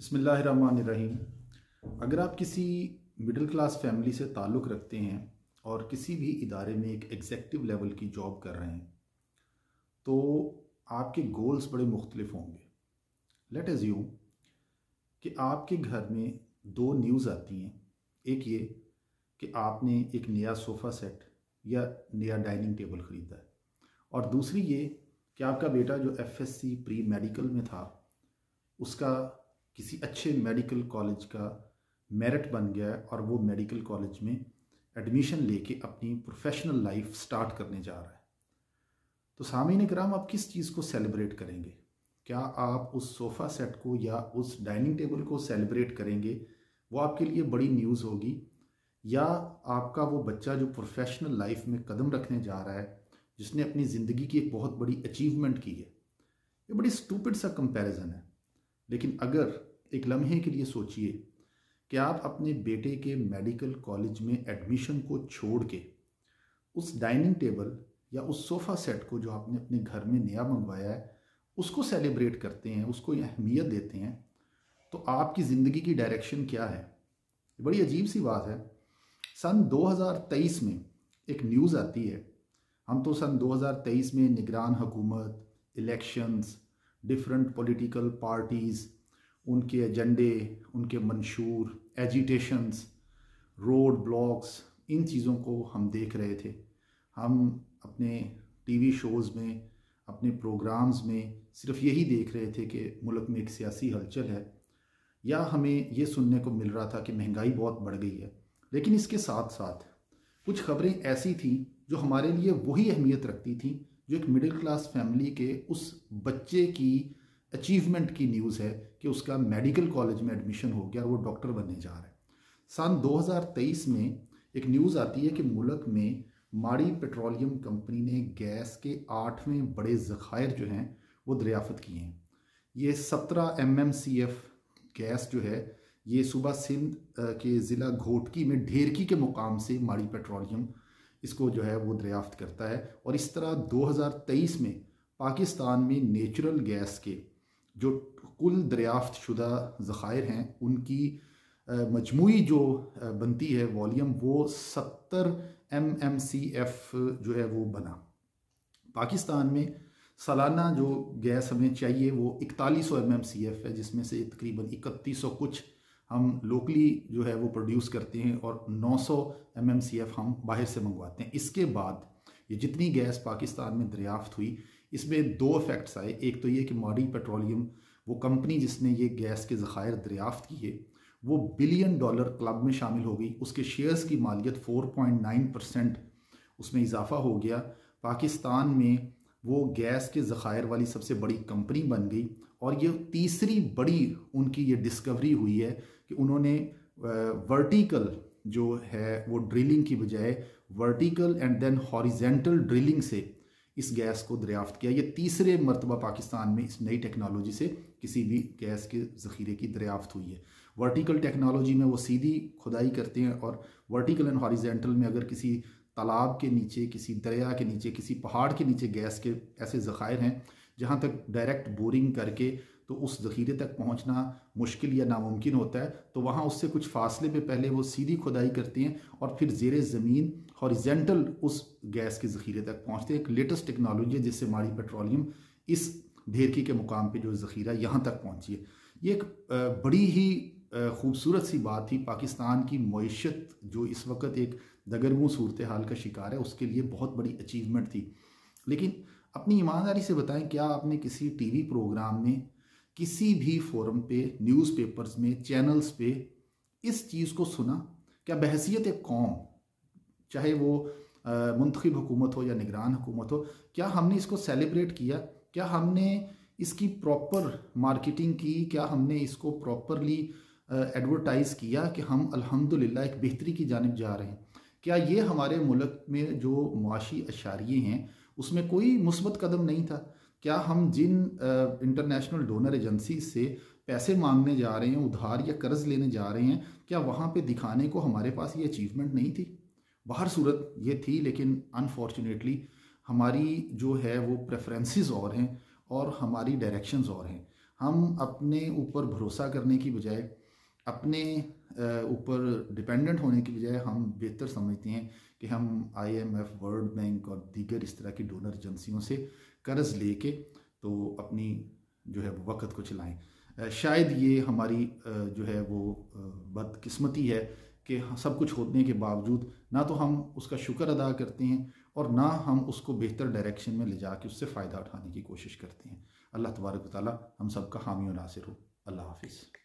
बिस्मिल्लाहिर्रहमानिर्रहीम। अगर आप किसी मिडिल क्लास फैमिली से ताल्लुक़ रखते हैं और किसी भी इदारे में एक एग्जेक्टिव लेवल की जॉब कर रहे हैं तो आपके गोल्स बड़े मुख्तलिफ होंगे। लेट अज्यूम कि आपके घर में दो न्यूज़ आती हैं। एक ये कि आपने एक नया सोफ़ा सेट या नया डाइनिंग टेबल ख़रीदा है, और दूसरी ये कि आपका बेटा जो FSC प्री मेडिकल में था उसका किसी अच्छे मेडिकल कॉलेज का मेरिट बन गया है और वो मेडिकल कॉलेज में एडमिशन लेके अपनी प्रोफेशनल लाइफ स्टार्ट करने जा रहा है। तो सामीन इकराम, आप किस चीज़ को सेलिब्रेट करेंगे? क्या आप उस सोफ़ा सेट को या उस डाइनिंग टेबल को सेलिब्रेट करेंगे? वो आपके लिए बड़ी न्यूज़ होगी, या आपका वो बच्चा जो प्रोफेशनल लाइफ में कदम रखने जा रहा है, जिसने अपनी ज़िंदगी की एक बहुत बड़ी अचीवमेंट की है? ये बड़ी स्टूपिड सा कंपैरिजन है। लेकिन अगर एक लम्हे के लिए सोचिए कि आप अपने बेटे के मेडिकल कॉलेज में एडमिशन को छोड़ के उस डाइनिंग टेबल या उस सोफ़ा सेट को जो आपने अपने घर में नया मंगवाया है उसको सेलिब्रेट करते हैं, उसको अहमियत देते हैं, तो आपकी ज़िंदगी की डायरेक्शन क्या है? बड़ी अजीब सी बात है। सन 2023 में एक न्यूज़ आती है। हम तो सन 2023 में निगरान हुकूमत, इलेक्शंस, डिफरेंट पॉलिटिकल पार्टीज़, उनके एजेंडे, उनके मंशूर, एजिटेशंस, रोड ब्लॉक्स, इन चीज़ों को हम देख रहे थे। हम अपने टीवी शोज़ में, अपने प्रोग्राम्स में सिर्फ यही देख रहे थे कि मुल्क में एक सियासी हलचल है, या हमें ये सुनने को मिल रहा था कि महंगाई बहुत बढ़ गई है। लेकिन इसके साथ साथ कुछ खबरें ऐसी थी जो हमारे लिए वही अहमियत रखती थी जो एक मिडिल क्लास फैमिली के उस बच्चे की अचीवमेंट की न्यूज़ है कि उसका मेडिकल कॉलेज में एडमिशन हो गया और वो डॉक्टर बनने जा रहा है। सन 2023 में एक न्यूज़ आती है कि मुल्क में माड़ी पेट्रोलियम कंपनी ने गैस के 8वें बड़े ज़खायर जो हैं वो दरियाफ़त किए हैं। ये 17 MMCF गैस जो है ये सूबा सिंध के ज़िला घोटकी में ढेरकी के मुकाम से माड़ी पेट्रोलियम इसको जो है वो दरियाफ़त करता है। और इस तरह 2023 में पाकिस्तान में नेचुरल गैस के जो कुल दरियाफ़त शुदा ज़खायर हैं उनकी मजमूई जो बनती है वॉल्यूम, वो 70 MMCF जो है वो बना। पाकिस्तान में सालाना जो गैस हमें चाहिए वो 4100 MMCF है, जिसमें से तकरीबन 3100 कुछ हम लोकली जो है वो प्रोड्यूस करते हैं और 900 MMCF हम बाहर से मंगवाते हैं। इसके बाद ये जितनी गैस पाकिस्तान में दरियाफ़त हुई, इसमें दो इफ़ेक्ट्स आए। एक तो ये कि माड़ी पेट्रोलियम, वो कंपनी जिसने ये गैस के ज़खायर दरियाफ़त किए, वो $1 बिलियन क्लब में शामिल हो गई। उसके शेयर्स की मालियत 4.9% उसमें इजाफा हो गया। पाकिस्तान में वो गैस के ज़खायर वाली सबसे बड़ी कंपनी बन गई। और ये तीसरी बड़ी उनकी ये डिस्कवरी हुई है कि उन्होंने वर्टिकल जो है वो ड्रिलिंग की बजाय vertical and then horizontal drilling से इस गैस को दरियाफ़त किया। ये तीसरे मरतबा पाकिस्तान में इस नई टेक्नोलॉजी से किसी भी गैस के ज़ख़ीरे की दरियाफ़त हुई है। वर्टिकल टेक्नोलॉजी में वो सीधी खुदाई करते हैं, और वर्टिकल एंड हॉरिजेंटल में अगर किसी तालाब के नीचे, किसी दरिया के नीचे, किसी पहाड़ के नीचे गैस के ऐसे ज़खायर हैं जहाँ तक डायरेक्ट बोरिंग करके तो उस ज़ख़ीरे तक पहुँचना मुश्किल या नामुमकिन होता है, तो वहाँ उससे कुछ फासले पे पहले वो सीधी खुदाई करते हैं और फिर ज़ेरे ज़मीन हॉरिजेंटल उस गैस के ज़ख़ीरे तक पहुँचते हैं। एक लेटेस्ट टेक्नोलॉजी है जिससे माड़ी पेट्रोलियम इस ढेरकी के मुकाम पे जो ज़ख़ीरा यहाँ तक पहुँची है। ये एक बड़ी ही खूबसूरत सी बात थी। पाकिस्तान की मईशत जो इस वक्त एक दगरगूं सूरत हाल का शिकार है, उसके लिए बहुत बड़ी अचीवमेंट थी। लेकिन अपनी ईमानदारी से बताएं, क्या आपने किसी टीवी प्रोग्राम में, किसी भी फोरम पे, न्यूज़पेपर्स में, चैनल्स पे इस चीज़ को सुना? क्या बहैसियत एक कौम, चाहे वो मुंतखब हुकूमत हो या निगरान हुकूमत हो, क्या हमने इसको सेलिब्रेट किया? क्या हमने इसकी प्रॉपर मार्केटिंग की? क्या हमने इसको प्रॉपरली एडवर्टाइज़ किया कि हम अल्हम्दुलिल्लाह एक बेहतरी की जानिब जा रहे हैं? क्या ये हमारे मुल्क में जो मुआशी अशारिये हैं उसमें कोई मुस्बत कदम नहीं था? क्या हम जिन इंटरनेशनल डोनर एजेंसी से पैसे मांगने जा रहे हैं, उधार या कर्ज लेने जा रहे हैं, क्या वहाँ पे दिखाने को हमारे पास ये अचीवमेंट नहीं थी? बाहर सूरत ये थी, लेकिन अनफॉर्चुनेटली हमारी जो है वो प्रेफरेंसेस और हैं और हमारी डायरेक्शंस और हैं। हम अपने ऊपर भरोसा करने की बजाय, अपने ऊपर डिपेंडेंट होने की बजाय हम बेहतर समझते हैं कि हम IMF, वर्ल्ड बैंक और दीगर इस तरह की डोनर एजेंसियों से कर्ज लेके तो अपनी जो है वो वक़्त को चलाएं। शायद ये हमारी जो है वो बदकिस्मती है कि सब कुछ होने के बावजूद ना तो हम उसका शुक्र अदा करते हैं और ना हम उसको बेहतर डायरेक्शन में ले जाके उससे फ़ायदा उठाने की कोशिश करते हैं। अल्लाह तबारक व तआला हम सब का हामी और नासिर हो। अल्लाह हाफिज़।